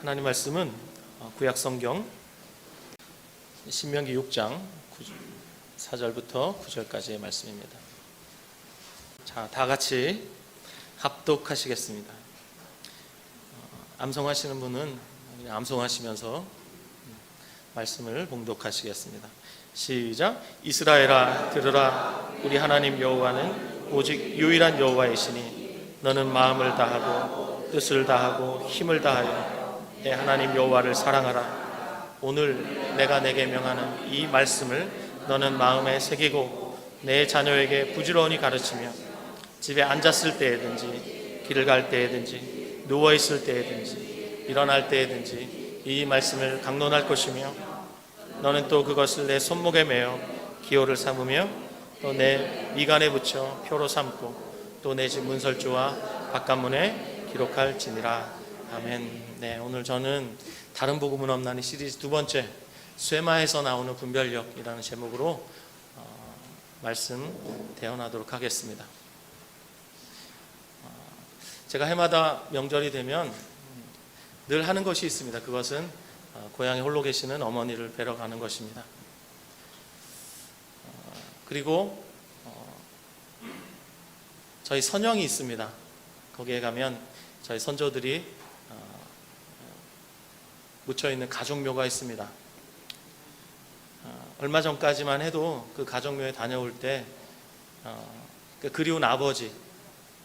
하나님 말씀은 구약 성경 신명기 6장 4절부터 9절까지의 말씀입니다. 자, 다 같이 합독하시겠습니다. 암송하시는 분은 그냥 암송하시면서 말씀을 봉독하시겠습니다. 시작. 이스라엘아 들으라. 우리 하나님 여호와는 오직 유일한 여호와이시니 너는 마음을 다하고 뜻을 다하고 힘을 다하여 내 하나님 여호와를 사랑하라. 오늘 내가 내게 명하는 이 말씀을 너는 마음에 새기고 내 자녀에게 부지런히 가르치며 집에 앉았을 때에든지 길을 갈 때에든지 누워있을 때에든지 일어날 때에든지 이 말씀을 강론할 것이며 너는 또 그것을 내 손목에 매어 기호를 삼으며 또 내 미간에 붙여 표로 삼고 또 내 집 문설주와 바깥문에 기록할지니라. 아멘. 네, 오늘 저는 다른 복음은 없나니 시리즈 두 번째 쇠마에서 나오는 분별력이라는 제목으로 말씀 대언하도록 하겠습니다. 제가 해마다 명절이 되면 늘 하는 것이 있습니다. 그것은 고향에 홀로 계시는 어머니를 뵈러 가는 것입니다. 그리고 저희 선영이 있습니다. 거기에 가면 저희 선조들이 묻혀있는 가족묘가 있습니다. 얼마 전까지만 해도 그 가족묘에 다녀올 때 그 그리운 아버지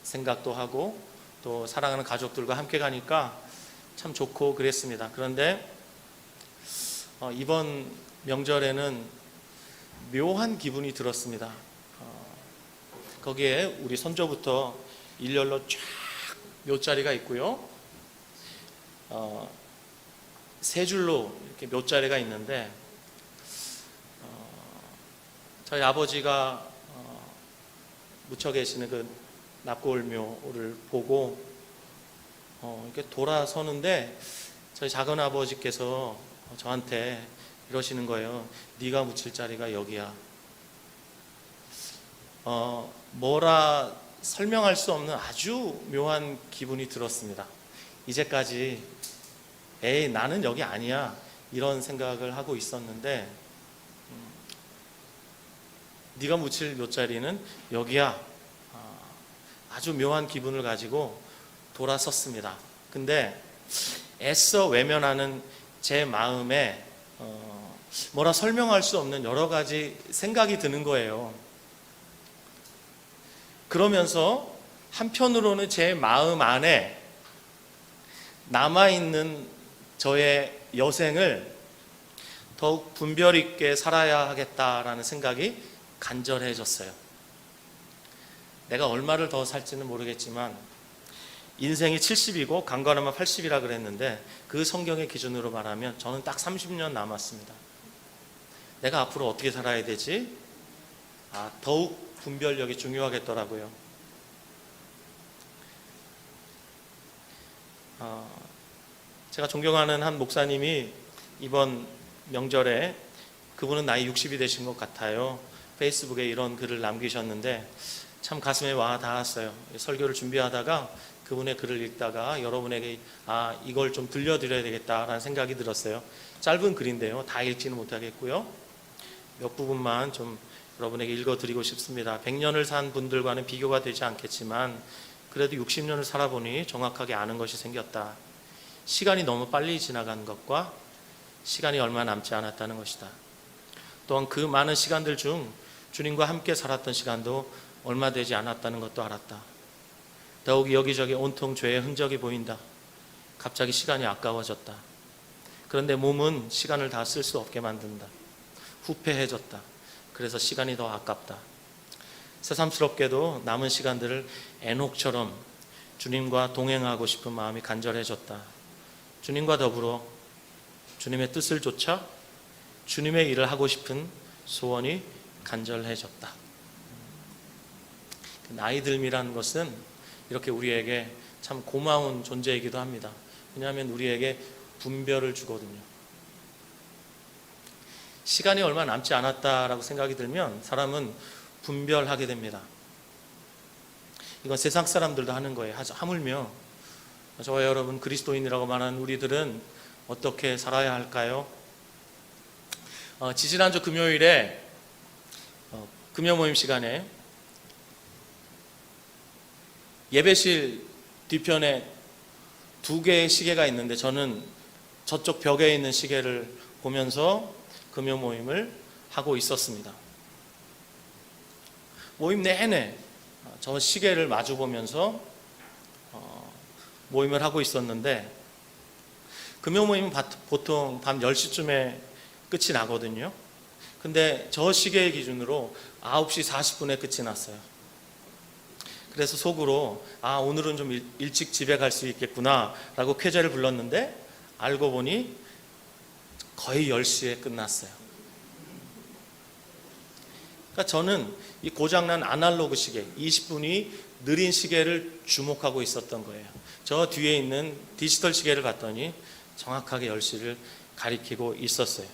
생각도 하고 또 사랑하는 가족들과 함께 가니까 참 좋고 그랬습니다. 그런데 이번 명절에는 묘한 기분이 들었습니다. 거기에 우리 선조부터 일렬로 쫙 묘자리가 있고요. 세 줄로 이렇게 묘자리가 있는데 저희 아버지가 묻혀 계시는 그 납골묘를 보고 이렇게 돌아서는데 저희 작은 아버지께서 저한테 이러시는 거예요. 네가 묻힐 자리가 여기야. 뭐라 설명할 수 없는 아주 묘한 기분이 들었습니다. 이제까지 에이 나는 여기 아니야 이런 생각을 하고 있었는데 네가 묻힐 묘자리는 여기야. 아주 묘한 기분을 가지고 돌아섰습니다. 근데 애써 외면하는 제 마음에 뭐라 설명할 수 없는 여러 가지 생각이 드는 거예요. 그러면서 한편으로는 제 마음 안에 남아있는 저의 여생을 더욱 분별 있게 살아야 하겠다라는 생각이 간절해졌어요. 내가 얼마를 더 살지는 모르겠지만 인생이 70이고 강건하면 80이라 그랬는데 그 성경의 기준으로 말하면 저는 딱 30년 남았습니다. 내가 앞으로 어떻게 살아야 되지? 더욱 분별력이 중요하겠더라고요. 제가 존경하는 한 목사님이 이번 명절에 그분은 나이 60이 되신 것 같아요. 페이스북에 이런 글을 남기셨는데 참 가슴에 와 닿았어요. 설교를 준비하다가 그분의 글을 읽다가 여러분에게 이걸 좀 들려드려야 되겠다라는 생각이 들었어요. 짧은 글인데요. 다 읽지는 못하겠고요. 몇 부분만 좀 여러분에게 읽어드리고 싶습니다. 100년을 산 분들과는 비교가 되지 않겠지만 그래도 60년을 살아보니 정확하게 아는 것이 생겼다. 시간이 너무 빨리 지나간 것과 시간이 얼마 남지 않았다는 것이다. 또한 그 많은 시간들 중 주님과 함께 살았던 시간도 얼마 되지 않았다는 것도 알았다. 더욱이 여기저기 온통 죄의 흔적이 보인다. 갑자기 시간이 아까워졌다. 그런데 몸은 시간을 다 쓸 수 없게 만든다. 후패해졌다. 그래서 시간이 더 아깝다. 새삼스럽게도 남은 시간들을 에녹처럼 주님과 동행하고 싶은 마음이 간절해졌다. 주님과 더불어 주님의 뜻을 좇아 주님의 일을 하고 싶은 소원이 간절해졌다. 나이 듦이라는 것은 이렇게 우리에게 참 고마운 존재이기도 합니다. 왜냐하면 우리에게 분별을 주거든요. 시간이 얼마 남지 않았다라고 생각이 들면 사람은 분별하게 됩니다. 이건 세상 사람들도 하는 거예요. 하물며 저와 여러분 그리스도인이라고 말하는 우리들은 어떻게 살아야 할까요? 지지난주 금요일에 금요 모임 시간에 예배실 뒤편에 2개의 시계가 있는데 저는 저쪽 벽에 있는 시계를 보면서 금요 모임을 하고 있었습니다. 모임 내내 저 시계를 마주 보면서 모임을 하고 있었는데, 금요 모임은 보통 밤 10시쯤에 끝이 나거든요. 근데 저 시계의 기준으로 9시 40분에 끝이 났어요. 그래서 속으로 오늘은 좀 일찍 집에 갈 수 있겠구나 라고 쾌재를 불렀는데, 알고 보니 거의 10시에 끝났어요. 그러니까 저는 이 고장난 아날로그 시계, 20분이 느린 시계를 주목하고 있었던 거예요. 저 뒤에 있는 디지털 시계를 봤더니 정확하게 10시를 가리키고 있었어요.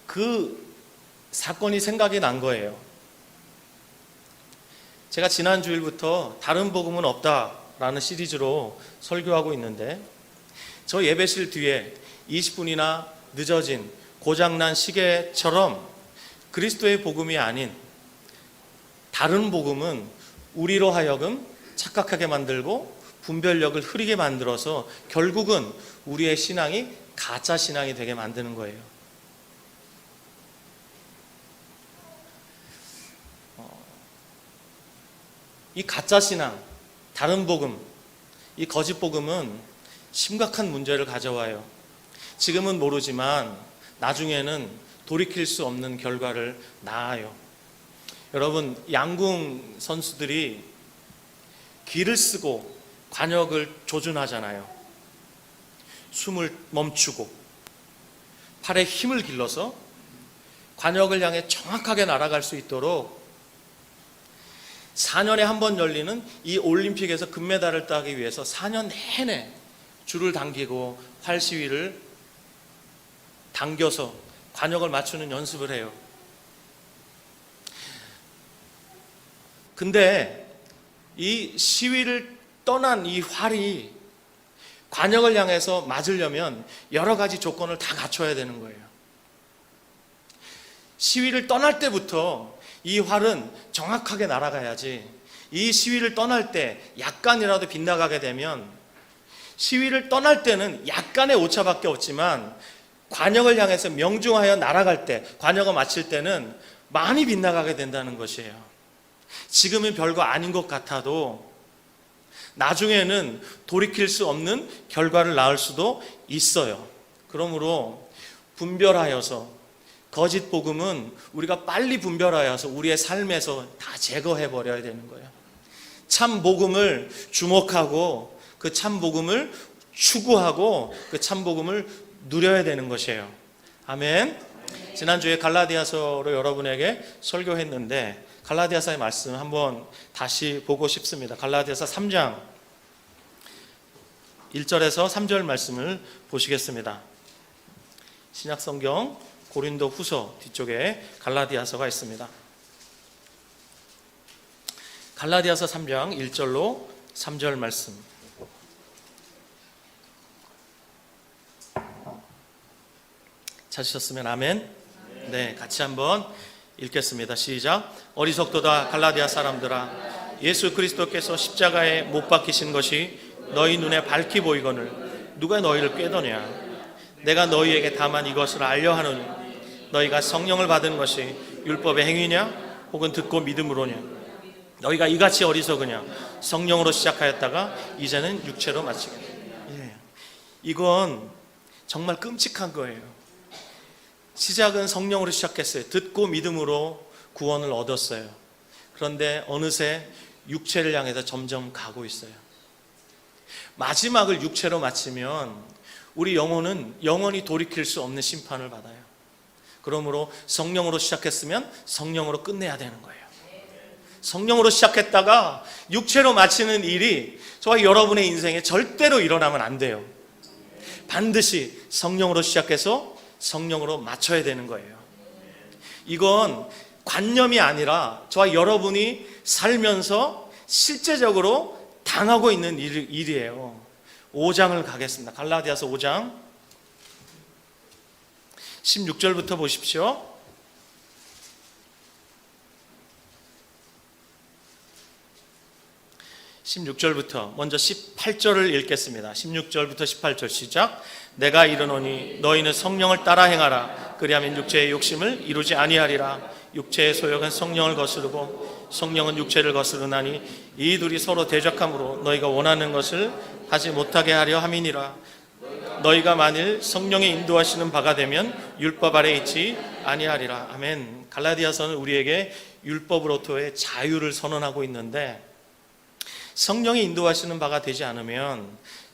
그 사건이 생각이 난 거예요. 제가 지난 주일부터 다른 복음은 없다라는 시리즈로 설교하고 있는데, 저 예배실 뒤에 20분이나 늦어진 고장난 시계처럼 그리스도의 복음이 아닌 다른 복음은 우리로 하여금 착각하게 만들고 분별력을 흐리게 만들어서 결국은 우리의 신앙이 가짜 신앙이 되게 만드는 거예요. 이 가짜 신앙, 다른 복음, 이 거짓 복음은 심각한 문제를 가져와요. 지금은 모르지만 나중에는 돌이킬 수 없는 결과를 낳아요. 여러분, 양궁 선수들이 기를 쓰고 관역을 조준하잖아요. 숨을 멈추고 팔에 힘을 길러서 관역을 향해 정확하게 날아갈 수 있도록 4년에 한 번 열리는 이 올림픽에서 금메달을 따기 위해서 4년 내내 줄을 당기고 활 시위를 당겨서 관역을 맞추는 연습을 해요. 근데 이 시위를 떠난 이 활이 관역을 향해서 맞으려면 여러 가지 조건을 다 갖춰야 되는 거예요. 시위를 떠날 때부터 이 활은 정확하게 날아가야지, 이 시위를 떠날 때 약간이라도 빗나가게 되면, 시위를 떠날 때는 약간의 오차밖에 없지만 관역을 향해서 명중하여 날아갈 때, 관역을 마칠 때는 많이 빗나가게 된다는 것이에요. 지금은 별거 아닌 것 같아도 나중에는 돌이킬 수 없는 결과를 낳을 수도 있어요. 그러므로 분별하여서, 거짓 복음은 우리가 빨리 분별하여서 우리의 삶에서 다 제거해 버려야 되는 거예요. 참 복음을 주목하고 그 참 복음을 추구하고 그 참 복음을 누려야 되는 것이에요. 아멘. 지난주에 갈라디아서로 여러분에게 설교했는데 갈라디아서의 말씀 한번 다시 보고 싶습니다. 갈라디아서 3장 1절에서 3절 말씀을 보시겠습니다. 신약성경 고린도 후서 뒤쪽에 갈라디아서가 있습니다. 갈라디아서 3장 1절로 3절 말씀. 찾으셨으면 아멘. 네, 같이 한번 읽겠습니다. 시작. 어리석도다 갈라디아 사람들아, 예수 그리스도께서 십자가에 못 박히신 것이 너희 눈에 밝히 보이거늘 누가 너희를 꾀더냐. 내가 너희에게 다만 이것을 알려 하노니 너희가 성령을 받은 것이 율법의 행위냐 혹은 듣고 믿음으로냐. 너희가 이같이 어리석으냐. 성령으로 시작하였다가 이제는 육체로 마치겠다. 이건 정말 끔찍한 거예요. 시작은 성령으로 시작했어요. 듣고 믿음으로 구원을 얻었어요. 그런데 어느새 육체를 향해서 점점 가고 있어요. 마지막을 육체로 마치면 우리 영혼은 영원히 돌이킬 수 없는 심판을 받아요. 그러므로 성령으로 시작했으면 성령으로 끝내야 되는 거예요. 성령으로 시작했다가 육체로 마치는 일이 저와 여러분의 인생에 절대로 일어나면 안 돼요. 반드시 성령으로 시작해서 성령으로 마쳐야 되는 거예요. 이건 관념이 아니라 저와 여러분이 살면서 실제적으로 당하고 있는 일이에요. 5장을 가겠습니다. 갈라디아서 5장 16절부터 보십시오. 16절부터 먼저 18절을 읽겠습니다. 16절부터 18절 시작. 내가 이르노니 너희는 성령을 따라 행하라. 그리하면 육체의 욕심을 이루지 아니하리라. 육체의 소욕은 성령을 거스르고 성령은 육체를 거스르나니 이 둘이 서로 대적함으로 너희가 원하는 것을 하지 못하게 하려 함이니라. 너희가 만일 성령의 인도하시는 바가 되면 율법 아래 있지 아니하리라. 아멘. 갈라디아서는 우리에게 율법으로부터의 자유를 선언하고 있는데, 성령이 인도하시는 바가 되지 않으면,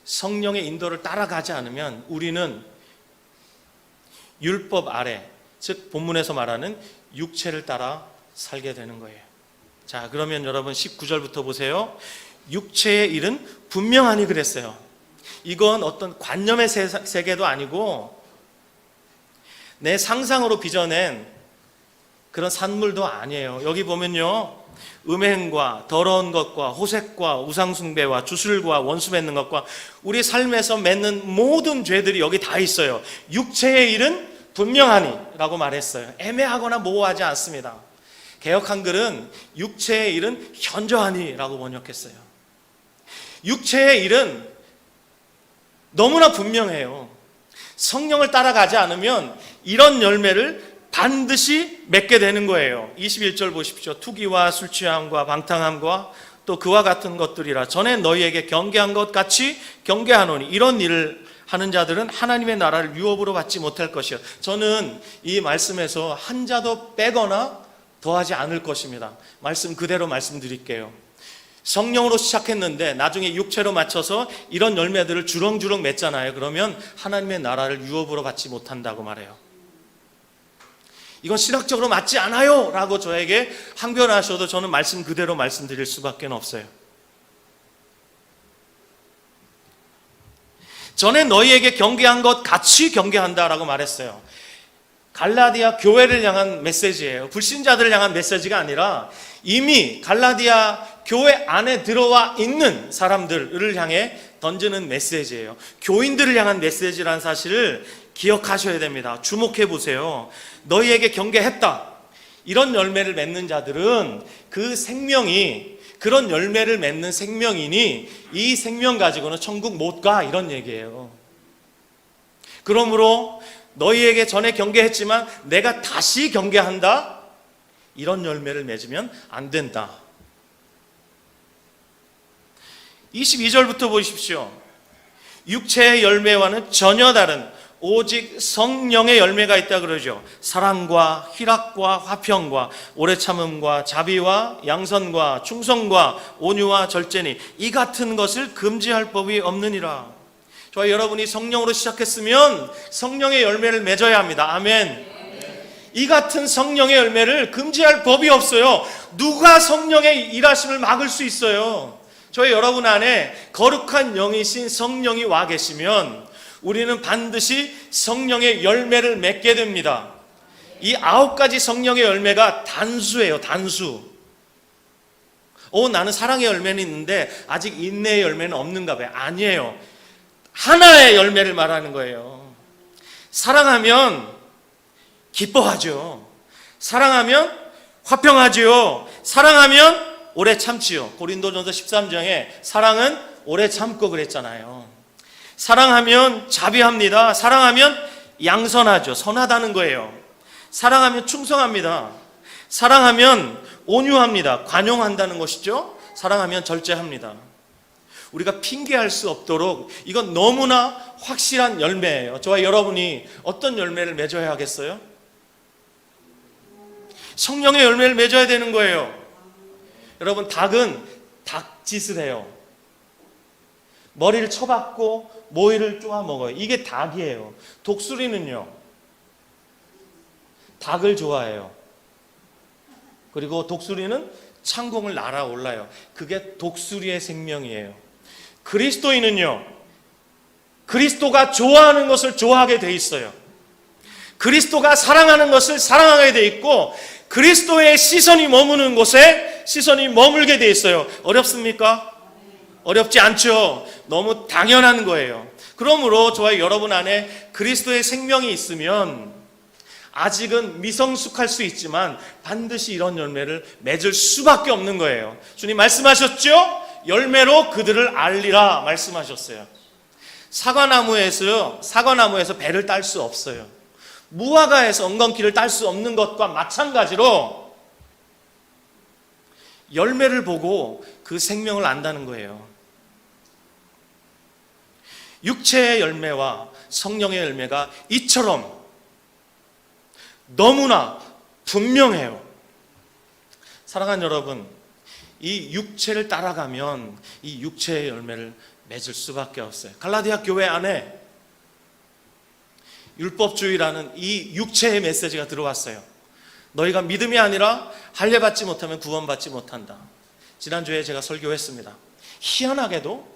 성령의 인도를 따라가지 않으면 우리는 율법 아래, 즉 본문에서 말하는 육체를 따라 살게 되는 거예요. 자, 그러면 여러분 19절부터 보세요. 육체의 일은 분명하니 그랬어요. 이건 어떤 관념의 세계도 아니고 내 상상으로 빚어낸 그런 산물도 아니에요. 여기 보면요, 음행과 더러운 것과 호색과 우상숭배와 주술과 원수 맺는 것과 우리 삶에서 맺는 모든 죄들이 여기 다 있어요. 육체의 일은 분명하니 라고 말했어요. 애매하거나 모호하지 않습니다. 개역 한글은 육체의 일은 현저하니 라고 번역했어요. 육체의 일은 너무나 분명해요. 성령을 따라가지 않으면 이런 열매를 반드시 맺게 되는 거예요. 21절 보십시오. 투기와 술취함과 방탕함과 또 그와 같은 것들이라 전에 너희에게 경계한 것 같이 경계하노니 이런 일을 하는 자들은 하나님의 나라를 유업으로 받지 못할 것이요. 저는 이 말씀에서 한 자도 빼거나 더하지 않을 것입니다. 말씀 그대로 말씀드릴게요. 성령으로 시작했는데 나중에 육체로 맞춰서 이런 열매들을 주렁주렁 맺잖아요. 그러면 하나님의 나라를 유업으로 받지 못한다고 말해요. 이건 신학적으로 맞지 않아요 라고 저에게 항변하셔도 저는 말씀 그대로 말씀드릴 수밖에 없어요. 전에 너희에게 경계한 것 같이 경계한다라고 말했어요. 갈라디아 교회를 향한 메시지예요. 불신자들을 향한 메시지가 아니라 이미 갈라디아 교회 안에 들어와 있는 사람들을 향해 던지는 메시지예요. 교인들을 향한 메시지라는 사실을 기억하셔야 됩니다. 주목해 보세요. 너희에게 경계했다. 이런 열매를 맺는 자들은 그 생명이 그런 열매를 맺는 생명이니 이 생명 가지고는 천국 못 가, 이런 얘기예요. 그러므로 너희에게 전에 경계했지만 내가 다시 경계한다, 이런 열매를 맺으면 안 된다. 22절부터 보십시오. 육체의 열매와는 전혀 다른 오직 성령의 열매가 있다 그러죠. 사랑과 희락과 화평과 오래 참음과 자비와 양선과 충성과 온유와 절제니 이 같은 것을 금지할 법이 없느니라. 저와 여러분이 성령으로 시작했으면 성령의 열매를 맺어야 합니다. 아멘. 이 같은 성령의 열매를 금지할 법이 없어요. 누가 성령의 일하심을 막을 수 있어요? 저희 여러분 안에 거룩한 영이신 성령이 와 계시면 우리는 반드시 성령의 열매를 맺게 됩니다. 이 9가지 성령의 열매가 단수예요. 단수. 나는 사랑의 열매는 있는데 아직 인내의 열매는 없는가 봐요. 아니에요. 하나의 열매를 말하는 거예요. 사랑하면 기뻐하죠. 사랑하면 화평하죠. 사랑하면 오래 참지요. 고린도전서 13장에 사랑은 오래 참고 그랬잖아요. 사랑하면 자비합니다. 사랑하면 양선하죠. 선하다는 거예요. 사랑하면 충성합니다. 사랑하면 온유합니다. 관용한다는 것이죠. 사랑하면 절제합니다. 우리가 핑계할 수 없도록 이건 너무나 확실한 열매예요. 저와 여러분이 어떤 열매를 맺어야 하겠어요? 성령의 열매를 맺어야 되는 거예요. 여러분, 닭은 닭짓을 해요. 머리를 쳐박고 모이를 쪼아 먹어요. 이게 닭이에요. 독수리는요, 닭을 좋아해요. 그리고 독수리는 창공을 날아올라요. 그게 독수리의 생명이에요. 그리스도인은요, 그리스도가 좋아하는 것을 좋아하게 돼 있어요. 그리스도가 사랑하는 것을 사랑하게 돼 있고 그리스도의 시선이 머무는 곳에 시선이 머물게 돼 있어요. 어렵습니까? 어렵지 않죠. 너무 당연한 거예요. 그러므로 저와 여러분 안에 그리스도의 생명이 있으면 아직은 미성숙할 수 있지만 반드시 이런 열매를 맺을 수밖에 없는 거예요. 주님 말씀하셨죠? 열매로 그들을 알리라 말씀하셨어요. 사과나무에서 배를 딸 수 없어요. 무화과에서 엉겅퀴를 딸 수 없는 것과 마찬가지로 열매를 보고 그 생명을 안다는 거예요. 육체의 열매와 성령의 열매가 이처럼 너무나 분명해요. 사랑하는 여러분, 이 육체를 따라가면 이 육체의 열매를 맺을 수밖에 없어요. 갈라디아 교회 안에 율법주의라는 이 육체의 메시지가 들어왔어요. 너희가 믿음이 아니라 할례받지 못하면 구원받지 못한다. 지난주에 제가 설교했습니다. 희한하게도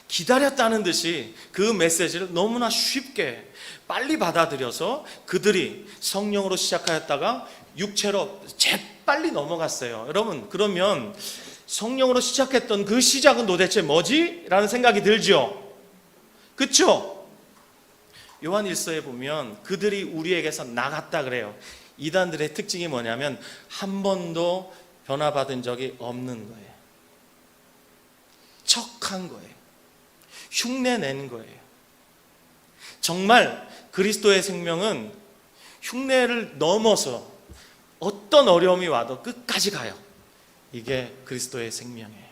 기다렸다는 듯이 그 메시지를 너무나 쉽게 빨리 받아들여서 그들이 성령으로 시작하였다가 육체로 재빨리 넘어갔어요. 여러분, 그러면 성령으로 시작했던 그 시작은 도대체 뭐지? 라는 생각이 들죠. 그렇죠? 요한 1서에 보면 그들이 우리에게서 나갔다 그래요. 이단들의 특징이 뭐냐면 한 번도 변화받은 적이 없는 거예요. 척한 거예요. 흉내낸 거예요. 정말 그리스도의 생명은 흉내를 넘어서 어떤 어려움이 와도 끝까지 가요. 이게 그리스도의 생명이에요.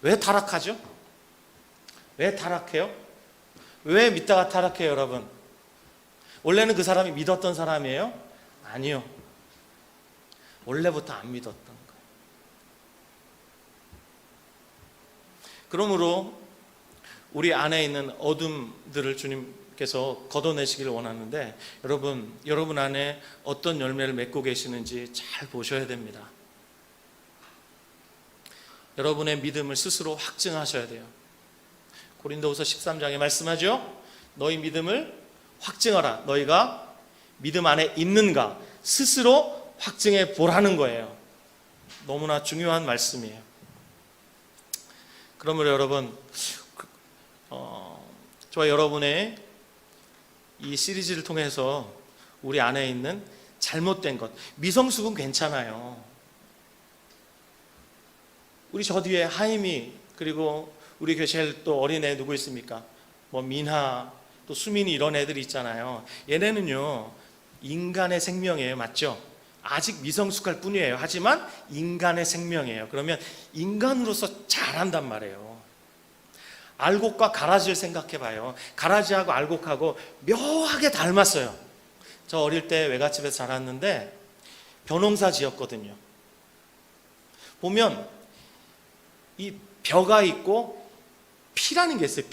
왜 타락하죠? 왜 타락해요? 왜 믿다가 타락해요, 여러분? 원래는 그 사람이 믿었던 사람이에요? 아니요. 원래부터 안 믿었던 거예요. 그러므로 우리 안에 있는 어둠들을 주님께서 걷어내시기를 원하는데 여러분 안에 어떤 열매를 맺고 계시는지 잘 보셔야 됩니다. 여러분의 믿음을 스스로 확증하셔야 돼요. 고린도후서 13장에 말씀하죠. 너희 믿음을 확증하라. 너희가 믿음 안에 있는가 스스로 확증해 보라는 거예요. 너무나 중요한 말씀이에요. 그러므로 여러분, 저와 여러분의 이 시리즈를 통해서 우리 안에 있는 잘못된 것, 미성숙은 괜찮아요. 우리 저 뒤에 하임이, 그리고 우리 교실 또 어린애 누구 있습니까? 뭐 민하, 또 수민이, 이런 애들이 있잖아요. 얘네는요 인간의 생명이에요. 맞죠? 아직 미성숙할 뿐이에요. 하지만 인간의 생명이에요. 그러면 인간으로서 잘한단 말이에요. 알곡과 가라지를 생각해 봐요. 가라지하고 알곡하고 묘하게 닮았어요. 저 어릴 때 외갓집에서 자랐는데 벼농사 지었거든요. 보면 이 벼가 있고 피라는 게 있어요.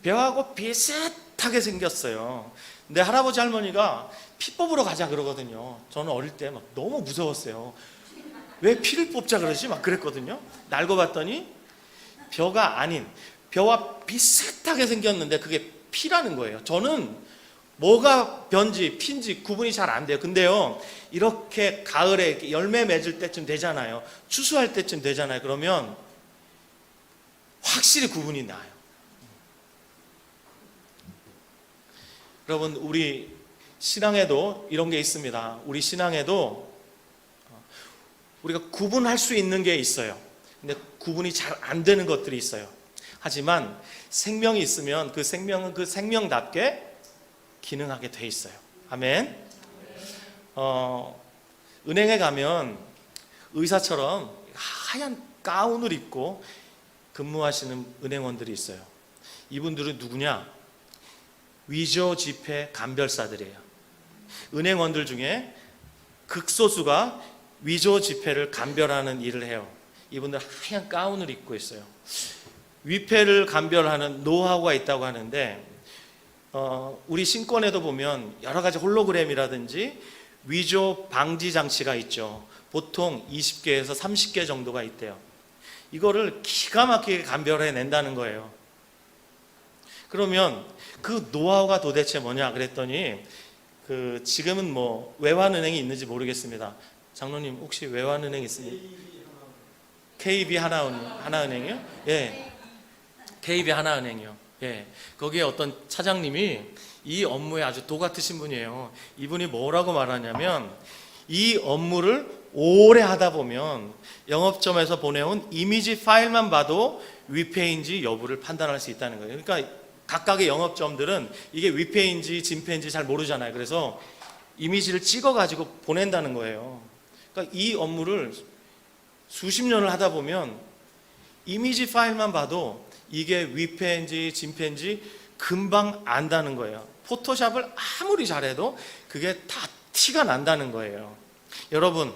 벼하고 비슷하게 생겼어요. 근데 할아버지 할머니가 피 뽑으러 가자 그러거든요. 저는 어릴 때 막 너무 무서웠어요. 왜 피를 뽑자 그러지? 막 그랬거든요. 알고 봤더니 벼가 아닌, 벼와 비슷하게 생겼는데 그게 피라는 거예요. 저는 뭐가 벼인지 피인지 구분이 잘 안 돼요. 근데요, 이렇게 가을에 열매 맺을 때쯤 되잖아요. 추수할 때쯤 되잖아요. 그러면 확실히 구분이 나요. 여러분, 우리 신앙에도 이런 게 있습니다. 우리 신앙에도 우리가 구분할 수 있는 게 있어요. 근데 구분이 잘 안 되는 것들이 있어요. 하지만 생명이 있으면 그 생명은 그 생명답게 기능하게 돼 있어요. 아멘. 은행에 가면 의사처럼 하얀 가운을 입고 근무하시는 은행원들이 있어요. 이분들은 누구냐? 위조 지폐 감별사들이에요. 은행원들 중에 극소수가 위조 지폐를 감별하는 일을 해요. 이분들 하얀 가운을 입고 있어요. 위폐를 감별하는 노하우가 있다고 하는데 우리 신권에도 보면 여러 가지 홀로그램이라든지 위조 방지 장치가 있죠. 보통 20개에서 30개 정도가 있대요. 이거를 기가 막히게 감별해 낸다는 거예요. 그러면 그 노하우가 도대체 뭐냐 그랬더니 지금은 뭐 외환은행이 있는지 모르겠습니다. 장로님 혹시 외환은행 있습니까? KB 하나은행이요? 예. KB 하나은행이요. 예. 거기에 어떤 차장님이 이 업무에 아주 도 같으신 분이에요. 이분이 뭐라고 말하냐면 이 업무를 오래 하다 보면 영업점에서 보내온 이미지 파일만 봐도 위패인지 여부를 판단할 수 있다는 거예요. 그러니까 각각의 영업점들은 이게 위패인지 진패인지 잘 모르잖아요. 그래서 이미지를 찍어가지고 보낸다는 거예요. 그러니까 이 업무를 수십 년을 하다 보면 이미지 파일만 봐도 이게 위패인지 진패인지 금방 안다는 거예요. 포토샵을 아무리 잘해도 그게 다 티가 난다는 거예요. 여러분,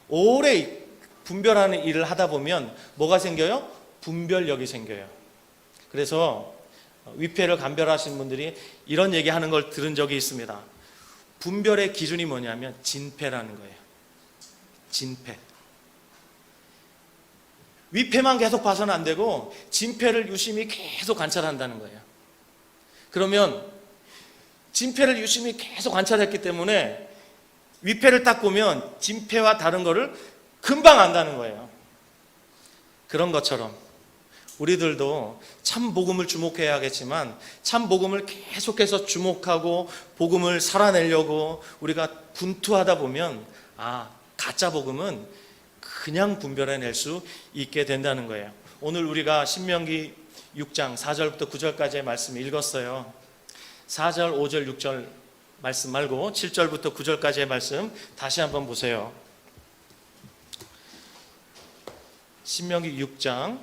오래 분별하는 일을 하다 보면 뭐가 생겨요? 분별력이 생겨요. 그래서 위패를 감별하시는 분들이 이런 얘기하는 걸 들은 적이 있습니다. 분별의 기준이 뭐냐면 진패라는 거예요. 진패. 위패만 계속 봐서는 안 되고 진패를 유심히 계속 관찰한다는 거예요. 그러면 진패를 유심히 계속 관찰했기 때문에 위패를 딱 보면 진패와 다른 거를 금방 안다는 거예요. 그런 것처럼 우리들도 참 복음을 주목해야겠지만 참 복음을 계속해서 주목하고 복음을 살아내려고 우리가 분투하다 보면 가짜 복음은 그냥 분별해낼 수 있게 된다는 거예요. 오늘 우리가 신명기 6장 4절부터 9절까지의 말씀 읽었어요. 4절, 5절, 6절 말씀 말고 7절부터 9절까지의 말씀 다시 한번 보세요. 신명기 6장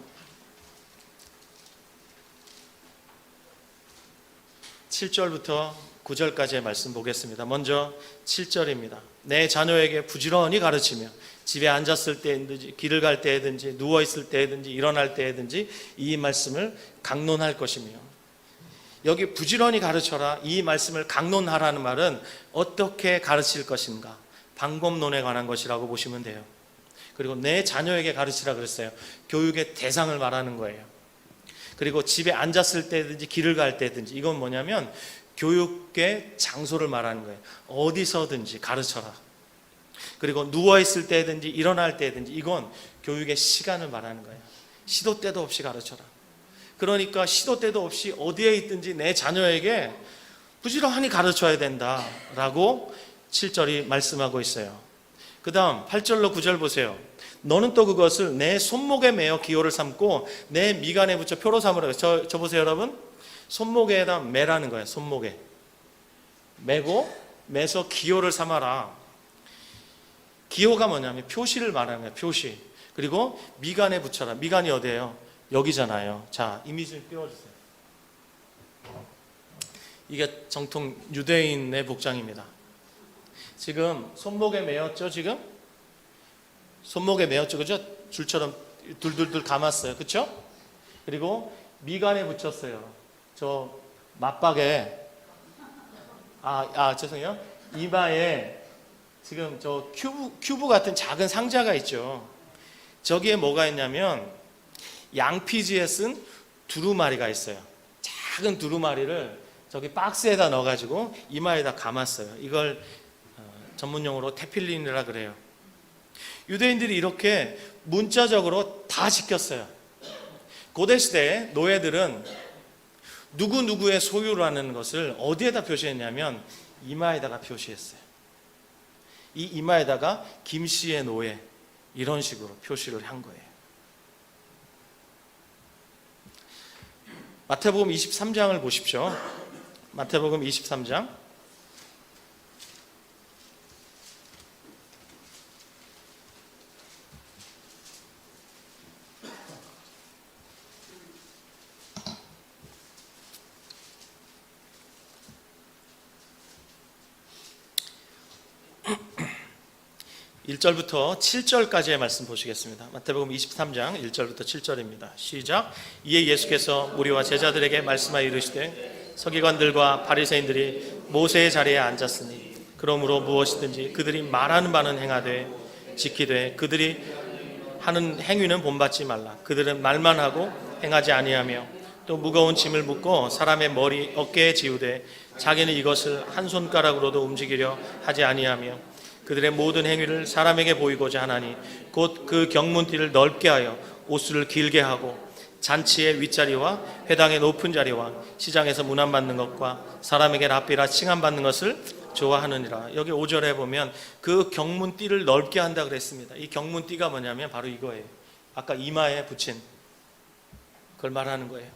7절부터 9절까지의 말씀 보겠습니다. 먼저 7절입니다. 내 자녀에게 부지런히 가르치며 집에 앉았을 때든지 길을 갈 때든지 누워있을 때든지 일어날 때든지 이 말씀을 강론할 것이며, 여기 부지런히 가르쳐라 이 말씀을 강론하라는 말은 어떻게 가르칠 것인가, 방법론에 관한 것이라고 보시면 돼요. 그리고 내 자녀에게 가르치라 그랬어요. 교육의 대상을 말하는 거예요. 그리고 집에 앉았을 때든지 길을 갈 때든지, 이건 뭐냐면 교육의 장소를 말하는 거예요. 어디서든지 가르쳐라. 그리고 누워있을 때든지 일어날 때든지, 이건 교육의 시간을 말하는 거예요. 시도 때도 없이 가르쳐라. 그러니까 시도 때도 없이 어디에 있든지 내 자녀에게 부지런히 가르쳐야 된다라고 7절이 말씀하고 있어요. 그 다음 8절로 9절 보세요. 너는 또 그것을 내 손목에 매어 기호를 삼고 내 미간에 붙여 표로 삼으라. 저 보세요 여러분. 손목에다 매라는 거예요. 손목에 매서 기호를 삼아라. 기호가 뭐냐면 표시를 말하는 거예요. 표시. 그리고 미간에 붙여라. 미간이 어디예요? 여기잖아요. 자, 이미지를 띄워주세요. 이게 정통 유대인의 복장입니다. 지금 손목에 매었죠. 지금 손목에 매었죠. 그죠? 줄처럼 둘둘둘 감았어요. 그렇죠? 그리고 미간에 붙였어요. 저 맞박에 죄송해요. 이마에 지금 저 큐브 같은 작은 상자가 있죠. 저기에 뭐가 있냐면 양피지에 쓴 두루마리가 있어요. 작은 두루마리를 저기 박스에다 넣어가지고 이마에다 감았어요. 이걸 전문용어로 테필린이라 그래요. 유대인들이 이렇게 문자적으로 다 지켰어요. 고대시대에 노예들은 누구누구의 소유라는 것을 어디에다 표시했냐면 이마에다가 표시했어요. 이 이마에다가 김씨의 노예, 이런 식으로 표시를 한 거예요. 마태복음 23장을 보십시오. 마태복음 23장 1절부터 7절까지의 말씀 보시겠습니다. 마태복음 23장 1절부터 7절입니다. 시작. 이에 예수께서 무리와 제자들에게 말씀하여 이르시되 서기관들과 바리새인들이 모세의 자리에 앉았으니 그러므로 무엇이든지 그들이 말하는 바는 행하되 지키되 그들이 하는 행위는 본받지 말라. 그들은 말만 하고 행하지 아니하며 또 무거운 짐을 묶고 사람의 어깨에 지우되 자기는 이것을 한 손가락으로도 움직이려 하지 아니하며 그들의 모든 행위를 사람에게 보이고자 하나니 곧 그 경문띠를 넓게 하여 옷수를 길게 하고 잔치의 윗자리와 회당의 높은 자리와 시장에서 문안받는 것과 사람에게 랍비라 칭함받는 것을 좋아하느니라. 여기 5절에 보면 그 경문띠를 넓게 한다 그랬습니다. 이 경문띠가 뭐냐면 바로 이거예요. 아까 이마에 붙인 그걸 말하는 거예요.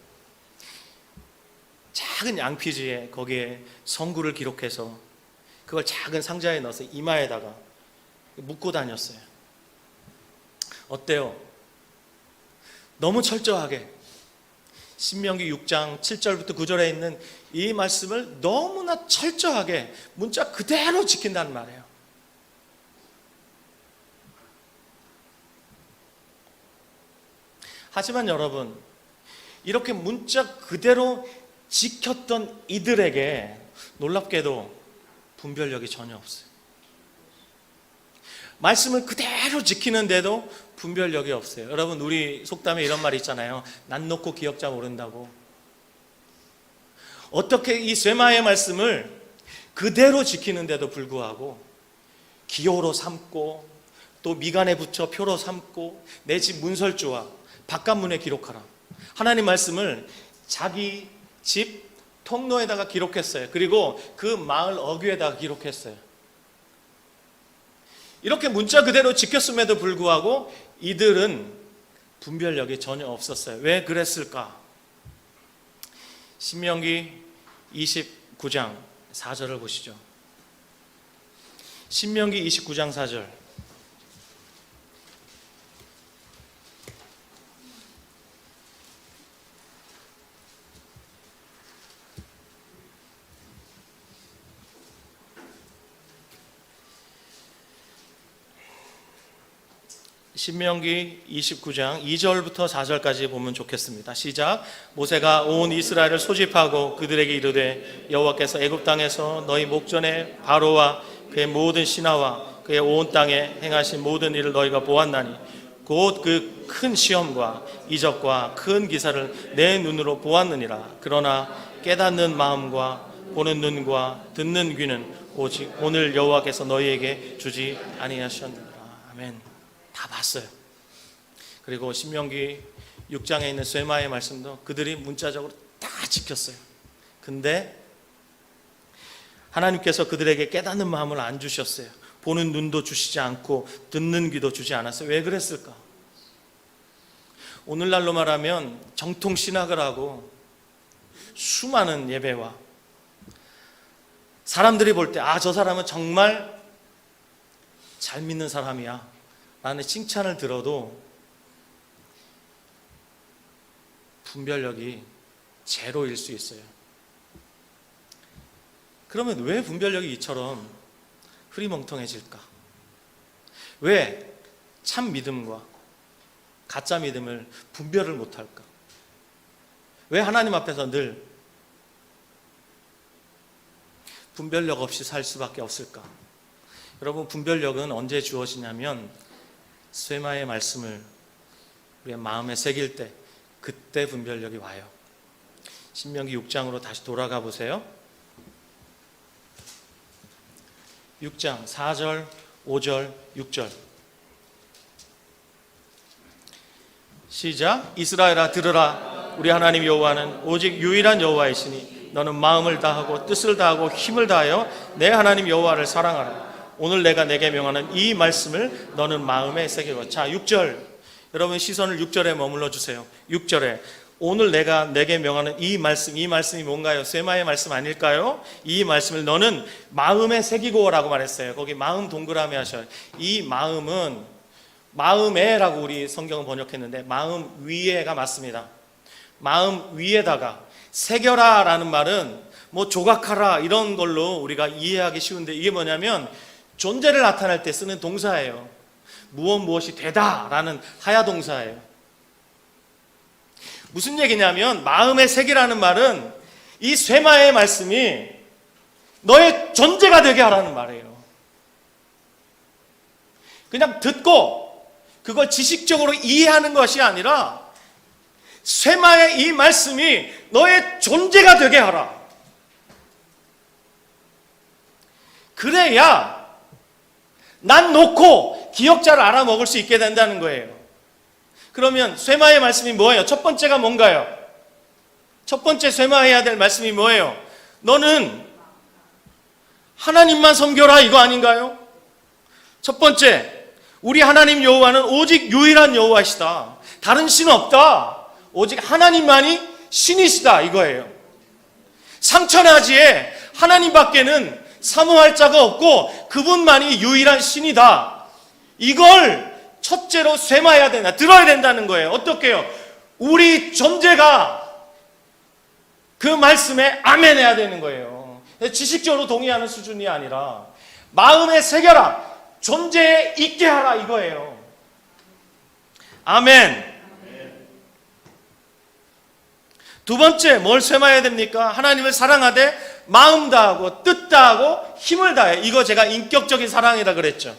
작은 양피지에 거기에 성구를 기록해서 그걸 작은 상자에 넣어서 이마에다가 묶고 다녔어요. 어때요? 너무 철저하게 신명기 6장 7절부터 9절에 있는 이 말씀을 너무나 철저하게 문자 그대로 지킨다는 말이에요. 하지만 여러분, 이렇게 문자 그대로 지켰던 이들에게 놀랍게도 분별력이 전혀 없어요. 말씀을 그대로 지키는데도 분별력이 없어요. 여러분, 우리 속담에 이런 말이 있잖아요. 난 놓고 기억자 모른다고. 어떻게 이 쇠마의 말씀을 그대로 지키는데도 불구하고 기호로 삼고 또 미간에 붙여 표로 삼고 내 집 문설주와 바깥문에 기록하라. 하나님 말씀을 자기 집 통로에다가 기록했어요. 그리고 그 마을 어귀에다가 기록했어요. 이렇게 문자 그대로 지켰음에도 불구하고 이들은 분별력이 전혀 없었어요. 왜 그랬을까? 신명기 29장 4절을 보시죠. 신명기 29장 4절. 신명기 29장 2절부터 4절까지 보면 좋겠습니다. 시작. 모세가 온 이스라엘을 소집하고 그들에게 이르되 여호와께서 애굽 땅에서 너희 목전에 바로와 그의 모든 신하와 그의 온 땅에 행하신 모든 일을 너희가 보았나니 곧 그 큰 시험과 이적과 큰 기사를 내 눈으로 보았느니라. 그러나 깨닫는 마음과 보는 눈과 듣는 귀는 오직 오늘 여호와께서 너희에게 주지 아니하셨느니라. 아멘. 다 봤어요. 그리고 신명기 6장에 있는 쇠마의 말씀도 그들이 문자적으로 다 지켰어요. 근데 하나님께서 그들에게 깨닫는 마음을 안 주셨어요. 보는 눈도 주시지 않고 듣는 귀도 주지 않았어요. 왜 그랬을까? 오늘날로 말하면 정통 신학을 하고 수많은 예배와 사람들이 볼 때 아, 저 사람은 정말 잘 믿는 사람이야 라는 칭찬을 들어도 분별력이 제로일 수 있어요. 그러면 왜 분별력이 이처럼 흐리멍텅해질까? 왜 참 믿음과 가짜 믿음을 분별을 못할까? 왜 하나님 앞에서 늘 분별력 없이 살 수밖에 없을까? 여러분, 분별력은 언제 주어지냐면 쇠마의 말씀을 우리의 마음에 새길 때 그때 분별력이 와요. 신명기 6장으로 다시 돌아가 보세요. 6장 4절, 5절, 6절. 시작. 이스라엘아 들으라. 우리 하나님 여호와는 오직 유일한 여호와이시니 너는 마음을 다하고 뜻을 다하고 힘을 다하여 내 하나님 여호와를 사랑하라. 오늘 내가 내게 명하는 이 말씀을 너는 마음에 새기고. 자, 6절. 여러분 시선을 6절에 머물러 주세요. 6절에 오늘 내가 내게 명하는 이 말씀이 뭔가요? 쇠마의 말씀 아닐까요? 이 말씀을 너는 마음에 새기고 라고 말했어요. 거기 마음 동그라미 하셔요. 이 마음은 마음에라고 우리 성경은 번역했는데 마음 위에가 맞습니다. 마음 위에다가 새겨라 라는 말은 뭐 조각하라 이런 걸로 우리가 이해하기 쉬운데 이게 뭐냐면 존재를 나타낼 때 쓰는 동사예요. 무엇이 되다 라는 하야 동사예요. 무슨 얘기냐면 마음에 새기라는 말은 이 쇠마의 말씀이 너의 존재가 되게 하라는 말이에요. 그냥 듣고 그걸 지식적으로 이해하는 것이 아니라 쇠마의 이 말씀이 너의 존재가 되게 하라. 그래야 난 놓고 기억자를 알아먹을 수 있게 된다는 거예요. 그러면 쇠마의 말씀이 뭐예요? 첫 번째가 뭔가요? 첫 번째 쇠마해야 될 말씀이 뭐예요? 너는 하나님만 섬겨라, 이거 아닌가요? 첫 번째, 우리 하나님 여호와는 오직 유일한 여호와시다. 다른 신은 없다. 오직 하나님만이 신이시다, 이거예요. 상천하지에 하나님밖에는 사모할 자가 없고 그분만이 유일한 신이다. 이걸 첫째로 쇠마해야 된다. 들어야 된다는 거예요. 어떻게요? 우리 존재가 그 말씀에 아멘해야 되는 거예요. 지식적으로 동의하는 수준이 아니라 마음에 새겨라. 존재에 있게 하라, 이거예요. 아멘. 두 번째, 뭘 쇠마해야 됩니까? 하나님을 사랑하되 마음 다하고 뜻 다하고 힘을 다해. 이거 제가 인격적인 사랑이라 그랬죠.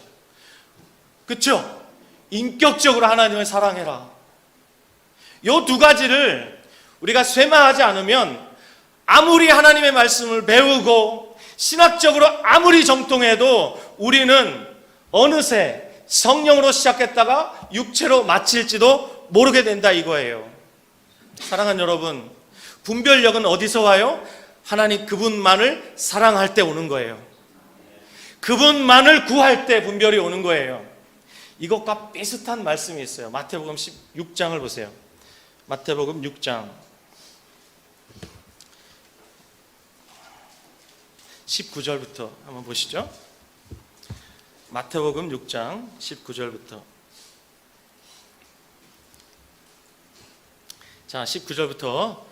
그렇죠? 인격적으로 하나님을 사랑해라. 이 두 가지를 우리가 쇠마하지 않으면 아무리 하나님의 말씀을 배우고 신학적으로 아무리 정통해도 우리는 어느새 성령으로 시작했다가 육체로 마칠지도 모르게 된다, 이거예요. 사랑하는 여러분, 분별력은 어디서 와요? 하나님 그분만을 사랑할 때 오는 거예요. 그분만을 구할 때 분별이 오는 거예요. 이것과 비슷한 말씀이 있어요. 마태복음 16장을 보세요. 마태복음 6장 19절부터 한번 보시죠. 마태복음 6장 19절부터. 자, 19절부터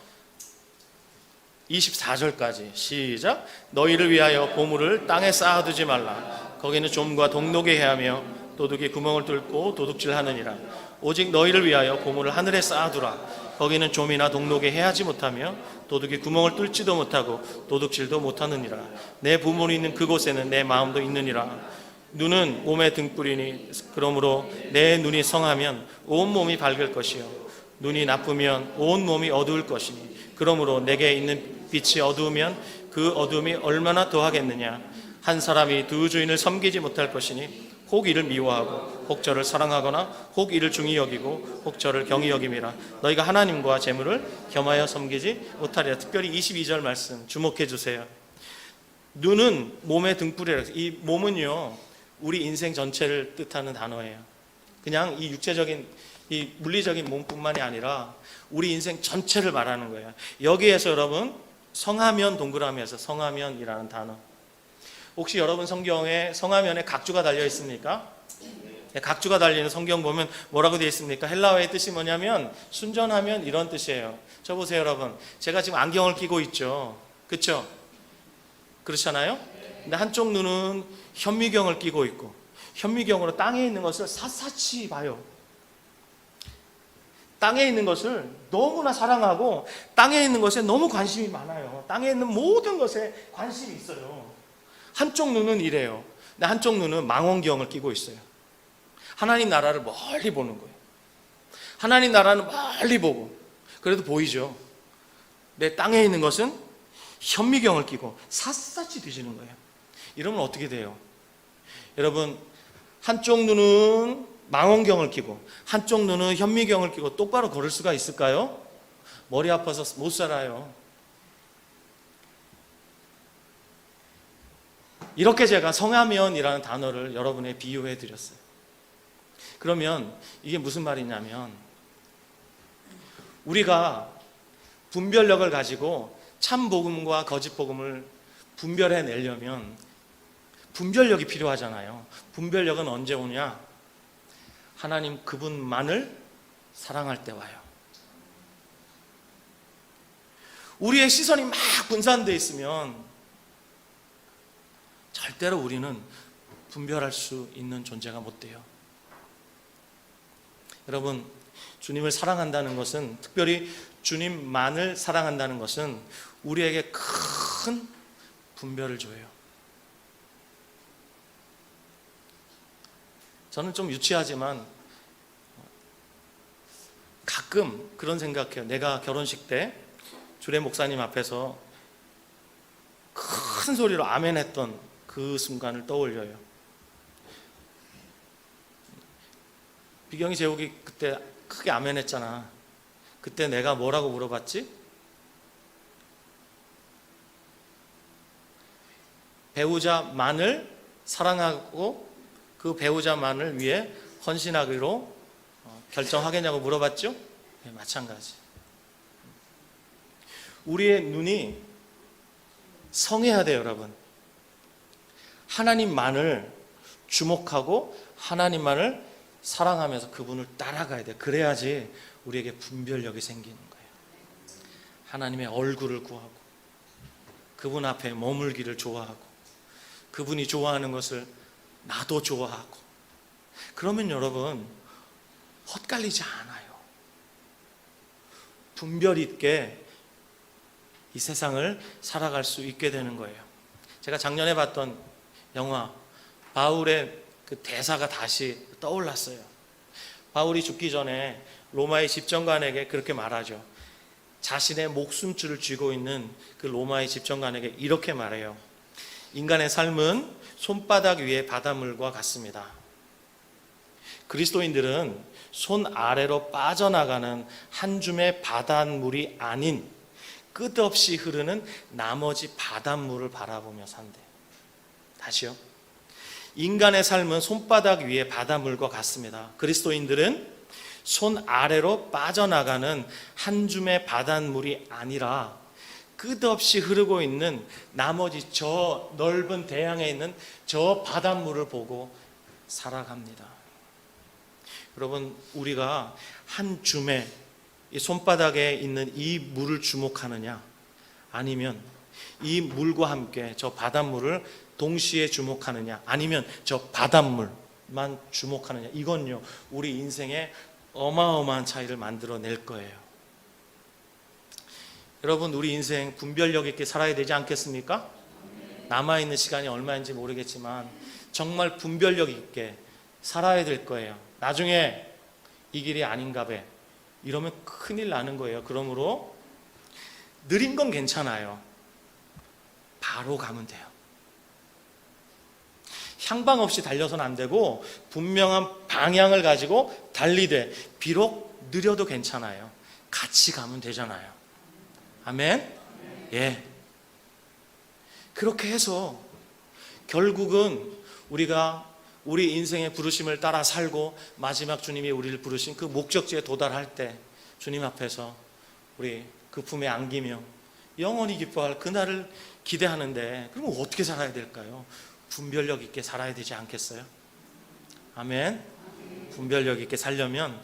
24절까지 시작. 너희를 위하여 보물을 땅에 쌓아두지 말라. 거기는 좀과 동록이 해하며 도둑이 구멍을 뚫고 도둑질하느니라. 오직 너희를 위하여 보물을 하늘에 쌓아두라. 거기는 좀이나 동록이 해하지 못하며 도둑이 구멍을 뚫지도 못하고 도둑질도 못하느니라. 내 보물이 있는 그곳에는 내 마음도 있느니라. 눈은 몸의 등불이니 그러므로 내 눈이 성하면 온 몸이 밝을 것이요 눈이 나쁘면 온 몸이 어두울 것이니 그러므로 내게 있는 빛이 어두우면 그 어두움이 얼마나 더하겠느냐. 한 사람이 두 주인을 섬기지 못할 것이니 혹 이를 미워하고 혹 저를 사랑하거나 혹 이를 중히 여기고 혹 저를 경히 여김이라. 너희가 하나님과 재물을 겸하여 섬기지 못하리라. 특별히 22절 말씀 주목해 주세요. 눈은 몸의 등불이라. 이 몸은요, 우리 인생 전체를 뜻하는 단어예요. 그냥 이 육체적인, 이 물리적인 몸뿐만이 아니라 우리 인생 전체를 말하는 거예요. 여기에서 여러분 성하면 동그라미에서 성하면이라는 단어. 혹시 여러분 성경에 성하면에 각주가 달려 있습니까? 각주가 달리는 성경 보면 뭐라고 되어 있습니까? 헬라어의 뜻이 뭐냐면 순전하면 이런 뜻이에요. 저 보세요, 여러분. 제가 지금 안경을 끼고 있죠. 그렇죠? 그렇잖아요? 근데 한쪽 눈은 현미경을 끼고 있고 현미경으로 땅에 있는 것을 샅샅이 봐요. 땅에 있는 것을 너무나 사랑하고 땅에 있는 것에 너무 관심이 많아요. 땅에 있는 모든 것에 관심이 있어요. 한쪽 눈은 이래요. 근데 한쪽 눈은 망원경을 끼고 있어요. 하나님 나라를 멀리 보는 거예요. 하나님 나라는 멀리 보고 그래도 보이죠. 내 땅에 있는 것은 현미경을 끼고 샅샅이 뒤지는 거예요. 이러면 어떻게 돼요? 여러분, 한쪽 눈은 망원경을 끼고 한쪽 눈은 현미경을 끼고 똑바로 걸을 수가 있을까요? 머리 아파서 못 살아요. 이렇게 제가 성하면이라는 단어를 여러분에 비유해 드렸어요. 그러면 이게 무슨 말이냐면 우리가 분별력을 가지고 참 복음과 거짓 복음을 분별해 내려면 분별력이 필요하잖아요. 분별력은 언제 오냐? 하나님 그분만을 사랑할 때 와요. 우리의 시선이 막 분산되어 있으면 절대로 우리는 분별할 수 있는 존재가 못 돼요. 여러분, 주님을 사랑한다는 것은, 특별히 주님만을 사랑한다는 것은 우리에게 큰 분별을 줘요. 저는 좀 유치하지만 가끔 그런 생각해요. 내가 결혼식 때 주례 목사님 앞에서 큰 소리로 아멘 했던 그 순간을 떠올려요. 비경이 제옥이 그때 크게 아멘했잖아. 그때 내가 뭐라고 물어봤지? 배우자만을 사랑하고 그 배우자만을 위해 헌신하기로 결정하겠냐고 물어봤죠? 네, 마찬가지. 우리의 눈이 성해야 돼요, 여러분. 하나님만을 주목하고 하나님만을 사랑하면서 그분을 따라가야 돼요. 그래야지 우리에게 분별력이 생기는 거예요. 하나님의 얼굴을 구하고 그분 앞에 머물기를 좋아하고 그분이 좋아하는 것을 나도 좋아하고, 그러면 여러분 헛갈리지 않아요. 분별 있게 이 세상을 살아갈 수 있게 되는 거예요. 제가 작년에 봤던 영화 바울의 그 대사가 다시 떠올랐어요. 바울이 죽기 전에 로마의 집정관에게 그렇게 말하죠. 자신의 목숨줄을 쥐고 있는 그 로마의 집정관에게 이렇게 말해요. 인간의 삶은 손바닥 위의 바닷물과 같습니다. 그리스도인들은 손 아래로 빠져나가는 한 줌의 바닷물이 아닌 끝없이 흐르는 나머지 바닷물을 바라보며 산대. 다시요. 인간의 삶은 손바닥 위의 바닷물과 같습니다. 그리스도인들은 손 아래로 빠져나가는 한 줌의 바닷물이 아니라 끝없이 흐르고 있는 나머지 저 넓은 대양에 있는 저 바닷물을 보고 살아갑니다. 여러분, 우리가 한 줌의 이 손바닥에 있는 이 물을 주목하느냐, 아니면 이 물과 함께 저 바닷물을 동시에 주목하느냐, 아니면 저 바닷물만 주목하느냐, 이건요 우리 인생에 어마어마한 차이를 만들어낼 거예요. 여러분, 우리 인생 분별력 있게 살아야 되지 않겠습니까? 남아있는 시간이 얼마인지 모르겠지만 정말 분별력 있게 살아야 될 거예요. 나중에 이 길이 아닌가 봐 이러면 큰일 나는 거예요. 그러므로 느린 건 괜찮아요. 바로 가면 돼요. 향방 없이 달려서는 안 되고 분명한 방향을 가지고 달리되 비록 느려도 괜찮아요. 같이 가면 되잖아요. 아멘? 예. 그렇게 해서 결국은 우리가 우리 인생의 부르심을 따라 살고 마지막 주님이 우리를 부르신 그 목적지에 도달할 때 주님 앞에서 우리 그 품에 안기며 영원히 기뻐할 그날을 기대하는데, 그럼 어떻게 살아야 될까요? 분별력 있게 살아야 되지 않겠어요? 아멘. 분별력 있게 살려면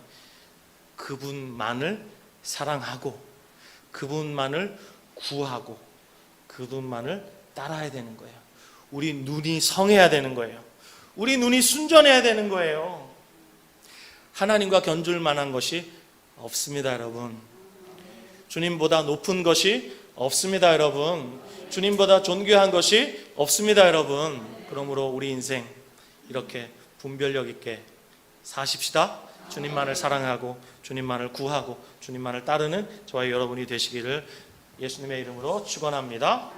그분만을 사랑하고 그분만을 구하고 그분만을 따라야 되는 거예요. 우리 눈이 성해야 되는 거예요. 우리 눈이 순전해야 되는 거예요. 하나님과 견줄 만한 것이 없습니다, 여러분. 주님보다 높은 것이 없습니다, 여러분. 주님보다 존귀한 것이 없습니다, 여러분. 그러므로 우리 인생 이렇게 분별력 있게 사십시다. 주님만을 사랑하고 주님만을 구하고 주님만을 따르는 저와 여러분이 되시기를 예수님의 이름으로 축원합니다.